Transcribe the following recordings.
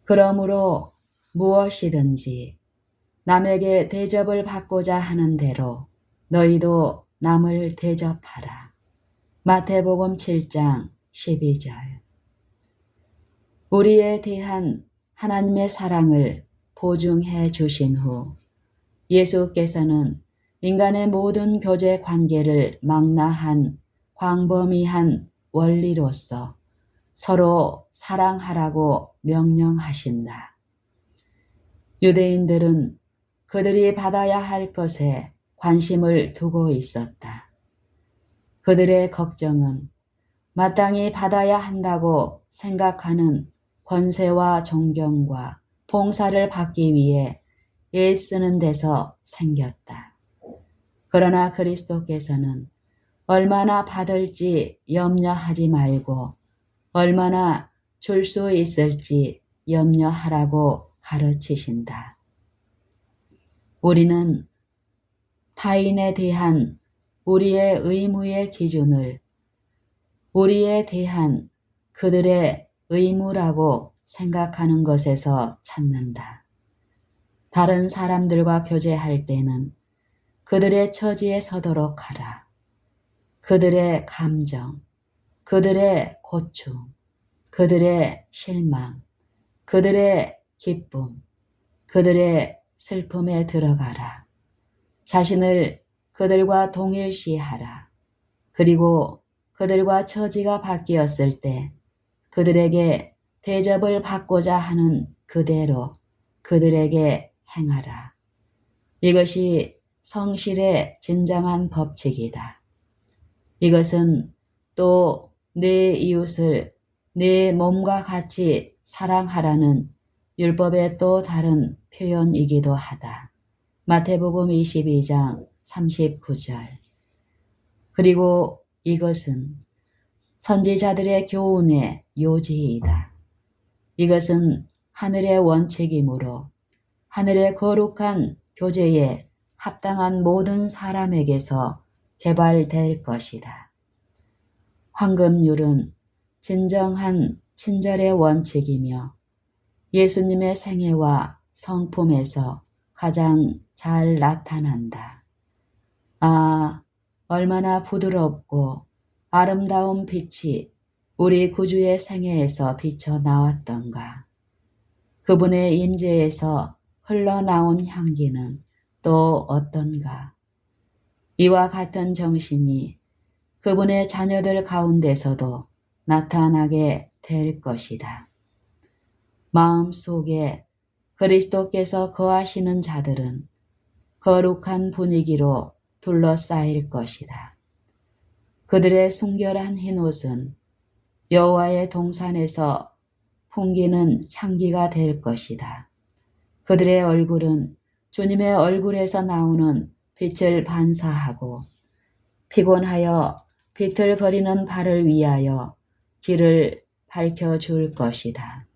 그러므로 무엇이든지 남에게 대접을 받고자 하는 대로 너희도 남을 대접하라. 마태복음 7장 12절. 우리에 대한 하나님의 사랑을 보증해 주신 후 예수께서는 인간의 모든 교제 관계를 망라한 광범위한 원리로서 서로 사랑하라고 명령하신다. 유대인들은 그들이 받아야 할 것에 관심을 두고 있었다. 그들의 걱정은 마땅히 받아야 한다고 생각하는 권세와 존경과 봉사를 받기 위해 애쓰는 데서 생겼다. 그러나 그리스도께서는 얼마나 받을지 염려하지 말고 얼마나 줄 수 있을지 염려하라고 가르치신다. 우리는 타인에 대한 우리의 의무의 기준을 우리에 대한 그들의 의무라고 생각하는 것에서 찾는다. 다른 사람들과 교제할 때는 그들의 처지에 서도록 하라. 그들의 감정, 그들의 고충, 그들의 실망, 그들의 기쁨, 그들의 슬픔에 들어가라. 자신을 그들과 동일시하라. 그리고 그들과 처지가 바뀌었을 때 그들에게 대접을 받고자 하는 그대로 그들에게 행하라. 이것이 성실의 진정한 법칙이다. 이것은 또 내 이웃을 내 몸과 같이 사랑하라는 율법의 또 다른 표현이기도 하다. 마태복음 22장 39절. 그리고 이것은 선지자들의 교훈의 요지이다. 이것은 하늘의 원칙이므로 하늘의 거룩한 교제에 합당한 모든 사람에게서 개발될 것이다. 황금률은 진정한 친절의 원칙이며 예수님의 생애와 성품에서 가장 잘 나타난다. 아, 얼마나 부드럽고 아름다운 빛이 우리 구주의 생애에서 비쳐 나왔던가. 그분의 임재에서 흘러나온 향기는 또 어떤가. 이와 같은 정신이 그분의 자녀들 가운데서도 나타나게 될 것이다. 마음속에 그리스도께서 거하시는 자들은 거룩한 분위기로 둘러싸일 것이다. 그들의 순결한 흰옷은 여호와의 동산에서 풍기는 향기가 될 것이다. 그들의 얼굴은 주님의 얼굴에서 나오는 빛을 반사하고 피곤하여 비틀거리는 발을 위하여 길을 밝혀줄 것이다.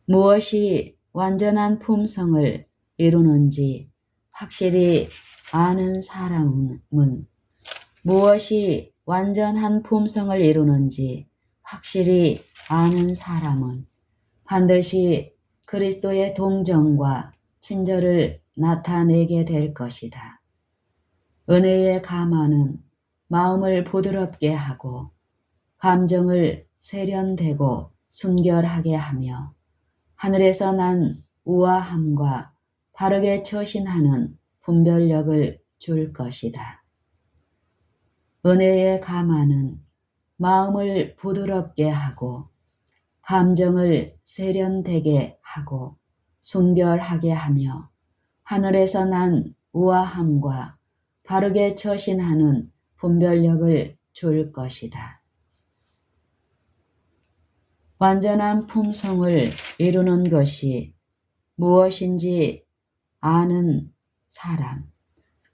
무엇이 완전한 품성을 이루는지 확실히 아는 사람은 무엇이 완전한 품성을 이루는지 확실히 아는 사람은 반드시 그리스도의 동정과 친절을 나타내게 될 것이다. 은혜의 감화는 마음을 부드럽게 하고 감정을 세련되고 순결하게 하며 하늘에서 난 우아함과 바르게 처신하는 분별력을 줄 것이다. 은혜의 감화는 마음을 부드럽게 하고 감정을 세련되게 하고 순결하게 하며 하늘에서 난 우아함과 바르게 처신하는 분별력을 줄 것이다. 완전한 품성을 이루는 것이 무엇인지 아는 사람,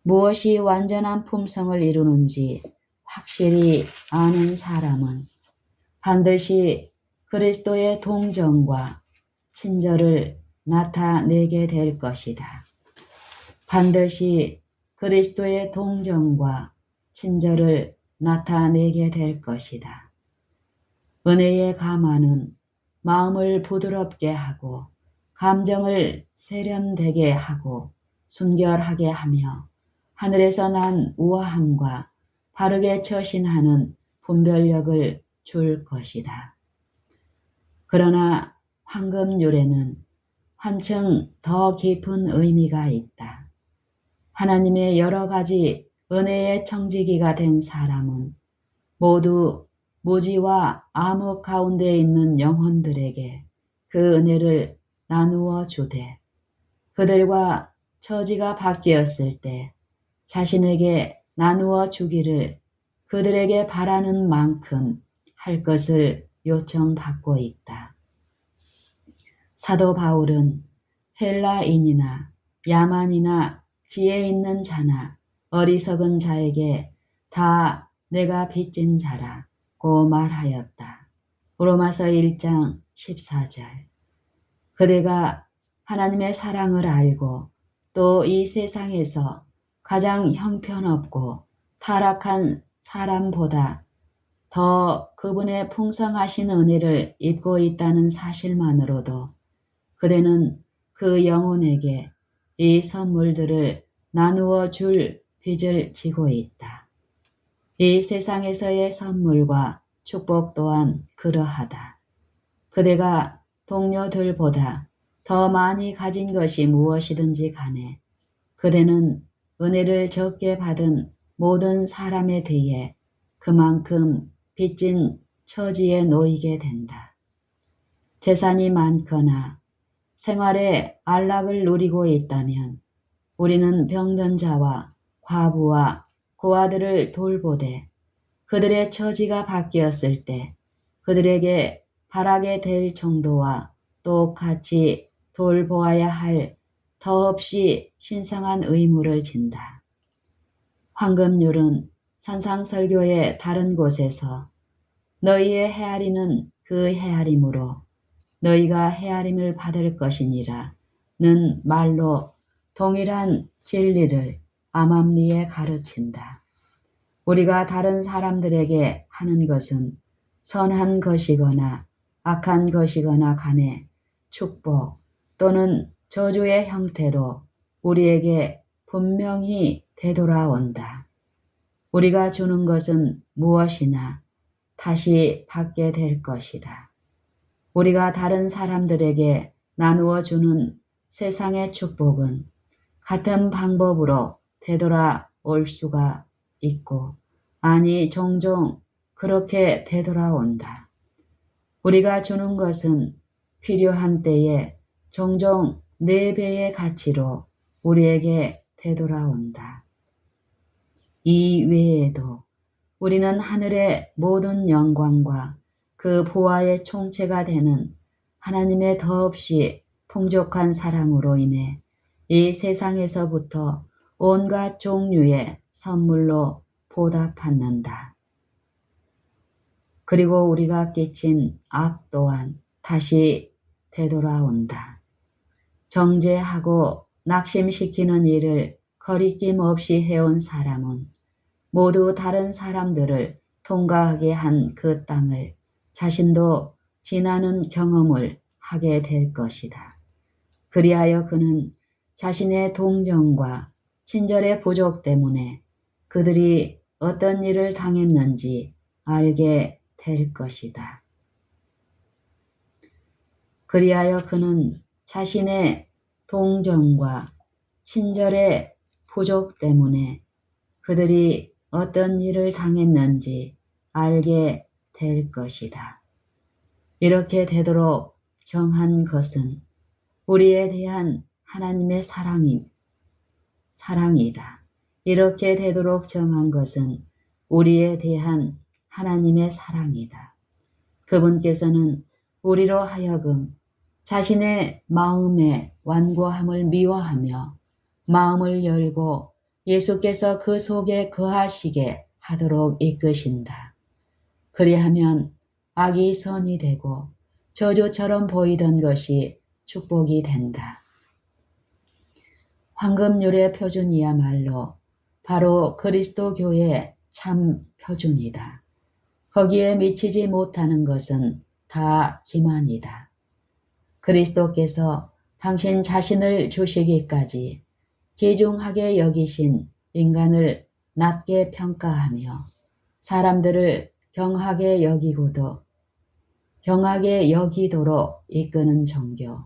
무엇이 완전한 품성을 이루는지 확실히 아는 사람은 반드시 그리스도의 동정과 친절을 나타내게 될 것이다. 반드시 그리스도의 동정과 친절을 나타내게 될 것이다. 은혜의 감화는 마음을 부드럽게 하고 감정을 세련되게 하고 순결하게 하며 하늘에서 난 우아함과 바르게 처신하는 분별력을 줄 것이다. 그러나 황금유래는 한층 더 깊은 의미가 있다. 하나님의 여러 가지 은혜의 청지기가 된 사람은 모두 무지와 암흑 가운데 있는 영혼들에게 그 은혜를 나누어 주되 그들과 처지가 바뀌었을 때 자신에게 나누어 주기를 그들에게 바라는 만큼 할 것을 요청받고 있다. 사도 바울은 헬라인이나 야만이나 지혜 있는 자나 어리석은 자에게 다 내가 빚진 자라고 말하였다. 로마서 1장 14절. 그대가 하나님의 사랑을 알고 또 이 세상에서 가장 형편없고 타락한 사람보다 더 그분의 풍성하신 은혜를 입고 있다는 사실만으로도 그대는 그 영혼에게 이 선물들을 나누어 줄 빚을 지고 있다. 이 세상에서의 선물과 축복 또한 그러하다. 그대가 동료들보다 더 많이 가진 것이 무엇이든지 간에 그대는 은혜를 적게 받은 모든 사람에 대해 그만큼 빚진 처지에 놓이게 된다. 재산이 많거나 생활에 안락을 누리고 있다면 우리는 병든 자와 과부와 고아들을 돌보되 그들의 처지가 바뀌었을 때 그들에게 바라게 될 정도와 똑같이 돌보아야 할 더없이 신성한 의무를 진다. 황금률은 산상설교의 다른 곳에서 너희의 헤아리는 그 헤아림으로 너희가 헤아림을 받을 것이니라 는 말로 동일한 진리를 암암리에 가르친다. 우리가 다른 사람들에게 하는 것은 선한 것이거나 악한 것이거나 간에 축복 또는 저주의 형태로 우리에게 분명히 되돌아온다. 우리가 주는 것은 무엇이나 다시 받게 될 것이다. 우리가 다른 사람들에게 나누어 주는 세상의 축복은 같은 방법으로 되돌아올 수가 있고 아니 종종 그렇게 되돌아온다. 우리가 주는 것은 필요한 때에 종종 4배의 가치로 우리에게 되돌아온다. 이 외에도 우리는 하늘의 모든 영광과 그 보화의 총체가 되는 하나님의 더없이 풍족한 사랑으로 인해 이 세상에서부터 온갖 종류의 선물로 보답받는다. 그리고 우리가 끼친 악 또한 다시 되돌아온다. 정죄하고 낙심시키는 일을 거리낌 없이 해온 사람은 모두 다른 사람들을 통과하게 한 그 땅을 자신도 지나는 경험을 하게 될 것이다. 그리하여 그는 자신의 동정과 친절의 부족 때문에 그들이 어떤 일을 당했는지 알게 될 것이다. 그리하여 그는 자신의 동정과 친절의 부족 때문에 그들이 어떤 일을 당했는지 알게 될 것이다. 이렇게 되도록 정한 것은 우리에 대한 하나님의 사랑이다. 이렇게 되도록 정한 것은 우리에 대한 하나님의 사랑이다. 그분께서는 우리로 하여금 자신의 마음의 완고함을 미워하며 마음을 열고 예수께서 그 속에 거하시게 하도록 이끄신다. 그리하면 악이 선이 되고 저주처럼 보이던 것이 축복이 된다. 황금률의 표준이야말로 바로 그리스도교의 참 표준이다. 거기에 미치지 못하는 것은 다 기만이다. 그리스도께서 당신 자신을 주시기까지 귀중하게 여기신 인간을 낮게 평가하며 사람들을 경하게 여기도록 이끄는 종교.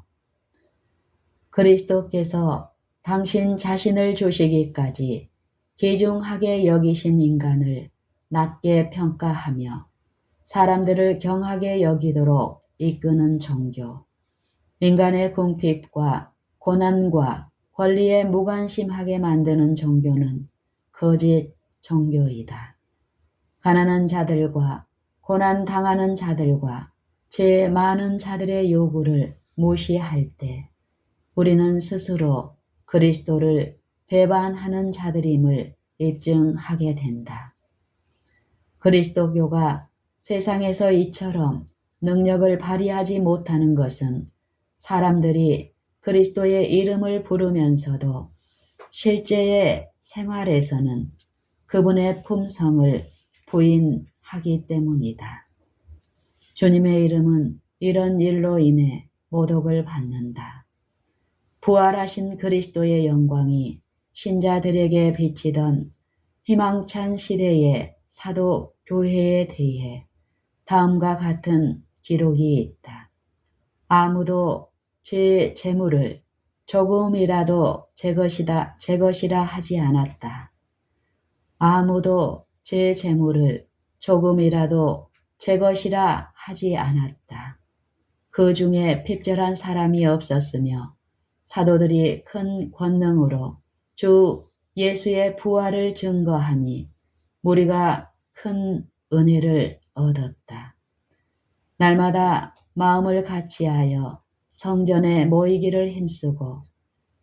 그리스도께서 당신 자신을 주시기까지 귀중하게 여기신 인간을 낮게 평가하며 사람들을 경하게 여기도록 이끄는 종교. 인간의 궁핍과 고난과 권리에 무관심하게 만드는 종교는 거짓 종교이다. 가난한 자들과 고난 당하는 자들과 죄 많은 자들의 요구를 무시할 때 우리는 스스로 그리스도를 배반하는 자들임을 입증하게 된다. 그리스도교가 세상에서 이처럼 능력을 발휘하지 못하는 것은 사람들이 그리스도의 이름을 부르면서도 실제의 생활에서는 그분의 품성을 부인하기 때문이다. 주님의 이름은 이런 일로 인해 모독을 받는다. 부활하신 그리스도의 영광이 신자들에게 비치던 희망찬 시대의 사도 교회에 대해 다음과 같은 기록이 있다. 아무도 제 재물을 조금이라도 제 것이라 하지 않았다. 아무도 제 재물을 조금이라도 제 것이라 하지 않았다. 그 중에 핍절한 사람이 없었으며 사도들이 큰 권능으로 주 예수의 부활을 증거하니 무리가 큰 은혜를 얻었다. 날마다 마음을 같이하여 성전에 모이기를 힘쓰고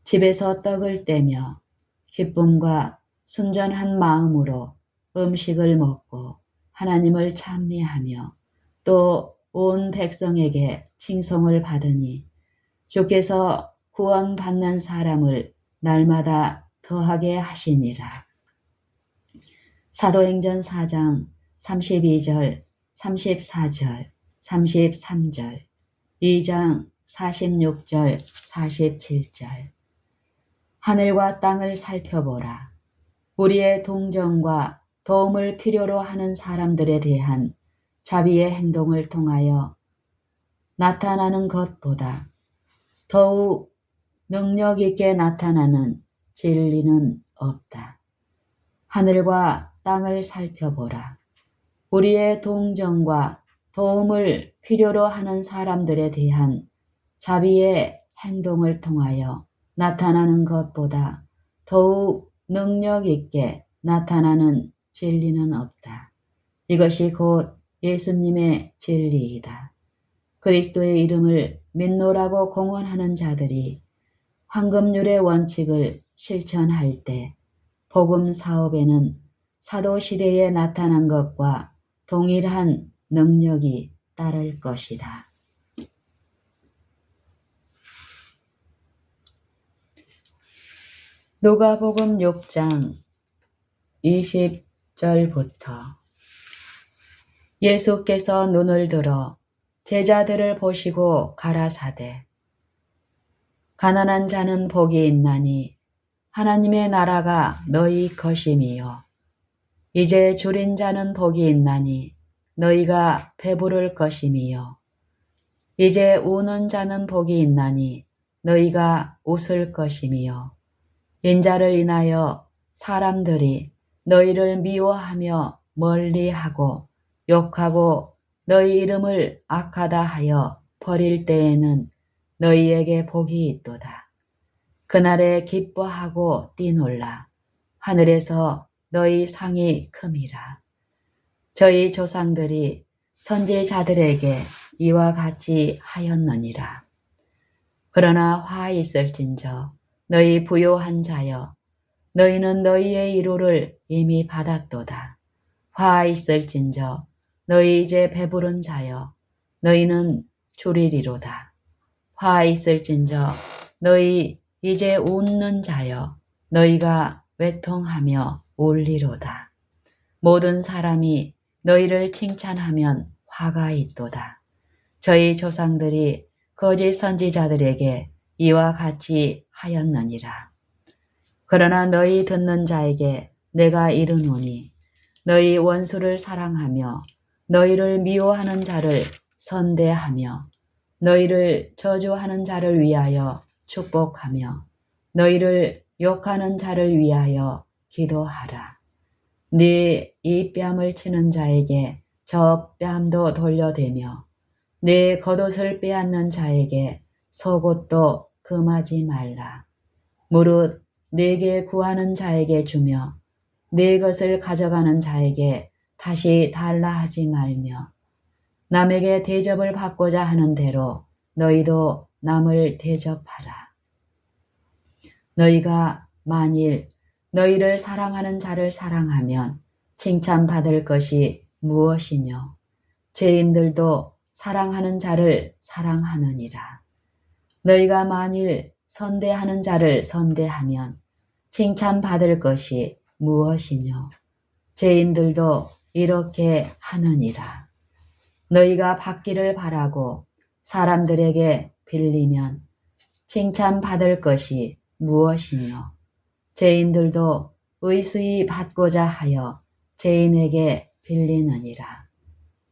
집에서 떡을 떼며 기쁨과 순전한 마음으로 음식을 먹고 하나님을 찬미하며 또 온 백성에게 칭송을 받으니 주께서 구원받는 사람을 날마다 더하게 하시니라. 사도행전 4장 32절, 34절, 33절, 2장 46절, 47절. 하늘과 땅을 살펴보라. 우리의 동정과 도움을 필요로 하는 사람들에 대한 자비의 행동을 통하여 나타나는 것보다 더욱 능력 있게 나타나는 진리는 없다. 하늘과 땅을 살펴보라. 우리의 동정과 도움을 필요로 하는 사람들에 대한 자비의 행동을 통하여 나타나는 것보다 더욱 능력 있게 나타나는 진리는 없다. 이것이 곧 예수님의 진리이다. 그리스도의 이름을 믿노라고 공언하는 자들이 황금률의 원칙을 실천할 때 복음 사업에는 사도 시대에 나타난 것과 동일한 능력이 따를 것이다. 누가복음 6장 20절부터 예수께서 눈을 들어 제자들을 보시고 가라사대 가난한 자는 복이 있나니 하나님의 나라가 너희 것임이요 이제 줄인 자는 복이 있나니 너희가 배부를 것임이요 이제 우는 자는 복이 있나니 너희가 웃을 것임이요 인자를 인하여 사람들이 너희를 미워하며 멀리하고 욕하고 너희 이름을 악하다 하여 버릴 때에는 너희에게 복이 있도다. 그날에 기뻐하고 뛰놀라. 하늘에서 너희 상이 큼이라. 저희 조상들이 선지자들에게 이와 같이 하였느니라. 그러나 화 있을진저 너희 부요한 자여 너희는 너희의 이로를 이미 받았도다. 화 있을진저 너희 이제 배부른 자여 너희는 줄이리로다. 화 있을진저 너희 이제 웃는 자여 너희가 외통하며 울리로다. 모든 사람이 너희를 칭찬하면 화가 있도다. 저희 조상들이 거짓 선지자들에게 이와 같이 하였느니라. 그러나 너희 듣는 자에게 내가 이르노니 너희 원수를 사랑하며 너희를 미워하는 자를 선대하며 너희를 저주하는 자를 위하여 축복하며 너희를 욕하는 자를 위하여 기도하라. 네 이 뺨을 치는 자에게 저 뺨도 돌려대며 네 겉옷을 빼앗는 자에게 속옷도 금하지 말라. 무릇 네게 구하는 자에게 주며 네 것을 가져가는 자에게 다시 달라 하지 말며 남에게 대접을 받고자 하는 대로 너희도 남을 대접하라. 너희가 만일 너희를 사랑하는 자를 사랑하면 칭찬받을 것이 무엇이뇨? 죄인들도 사랑하는 자를 사랑하느니라. 너희가 만일 선대하는 자를 선대하면 칭찬받을 것이 무엇이뇨? 죄인들도 이렇게 하느니라. 너희가 받기를 바라고 사람들에게 빌리면 칭찬받을 것이 무엇이뇨? 죄인들도 의수히 받고자 하여 죄인에게 빌리느니라.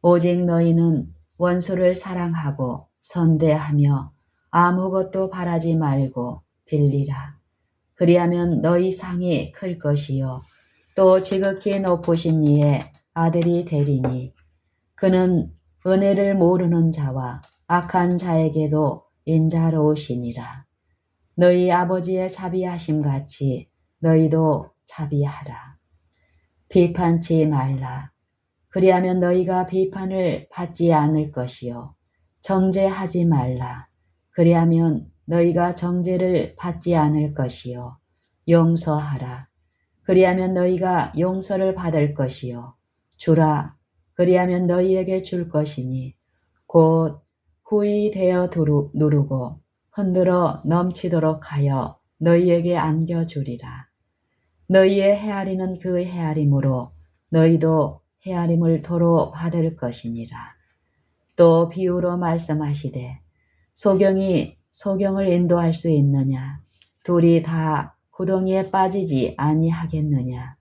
오직 너희는 원수를 사랑하고 선대하며 아무것도 바라지 말고 빌리라. 그리하면 너희 상이 클 것이요 또 지극히 높으신 이의 아들이 되리니 그는 은혜를 모르는 자와 악한 자에게도 인자로우시니라. 너희 아버지의 자비하심 같이 너희도 자비하라. 비판치 말라. 그리하면 너희가 비판을 받지 않을 것이요 정죄하지 말라. 그리하면 너희가 정죄를 받지 않을 것이요 용서하라. 그리하면 너희가 용서를 받을 것이요 주라. 그리하면 너희에게 줄 것이니 곧 후히 되어 누르고 흔들어 넘치도록 하여 너희에게 안겨주리라. 너희의 헤아리는 그 헤아림으로 너희도 헤아림을 도로 받을 것이니라. 또 비유로 말씀하시되 소경이 소경을 인도할 수 있느냐? 둘이 다 구덩이에 빠지지 아니하겠느냐?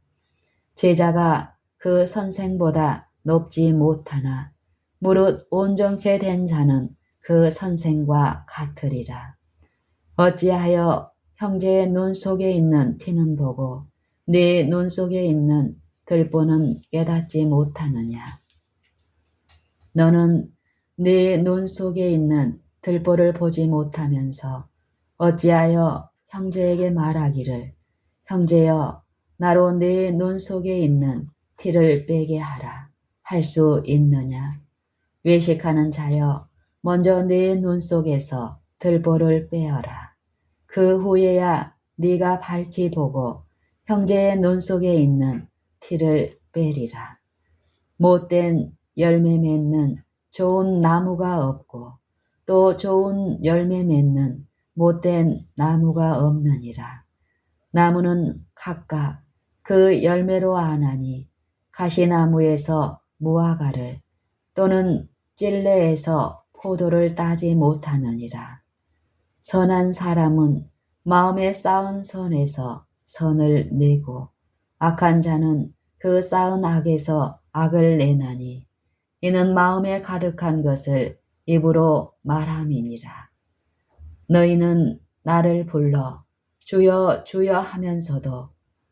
제자가 그 선생보다 높지 못하나 무릇 온전케 된 자는 그 선생과 같으리라. 어찌하여 형제의 눈 속에 있는 티는 보고 네 눈 속에 있는 들보는 깨닫지 못하느냐? 너는 네 눈 속에 있는 들보를 보지 못하면서 어찌하여 형제에게 말하기를 형제여 나로 네 눈 속에 있는 티를 빼게 하라 할 수 있느냐? 외식하는 자여 먼저 네 눈 속에서 들보를 빼어라. 그 후에야 네가 밝히 보고 형제의 눈 속에 있는 티를 빼리라. 못된 열매 맺는 좋은 나무가 없고 또 좋은 열매 맺는 못된 나무가 없느니라. 나무는 각각 그 열매로 아나니 가시나무에서 무화과를 또는 찔레에서 포도를 따지 못하느니라. 선한 사람은 마음에 쌓은 선에서 선을 내고 악한 자는 그 쌓은 악에서 악을 내나니 이는 마음에 가득한 것을 입으로 말함이니라. 너희는 나를 불러 주여 주여 하면서도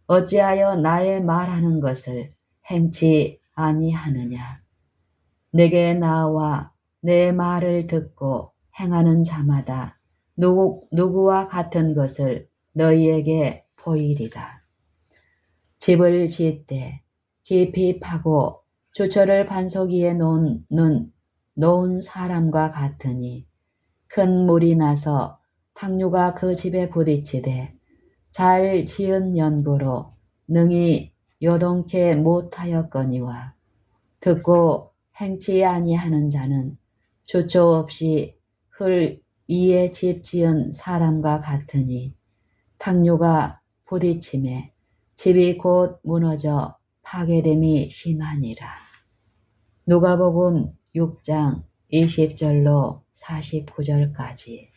어찌하여 나의 말하는 것을 행치 아니하느냐? 내게 나와 내 말을 듣고 행하는 자마다 누구와 같은 것을 너희에게 보이리라. 집을 짓되 깊이 파고 주철을 반석 위에 놓은 사람과 같으니 큰 물이 나서 탕류가 그 집에 부딪히되 잘 지은 연고로 능히 요동케 못하였거니와 듣고 행치 아니하는 자는 조초 없이 흙 위에 집 지은 사람과 같으니 탕류가 부딪힘에 집이 곧 무너져 파괴됨이 심하니라. 누가복음 6장 20절로 49절까지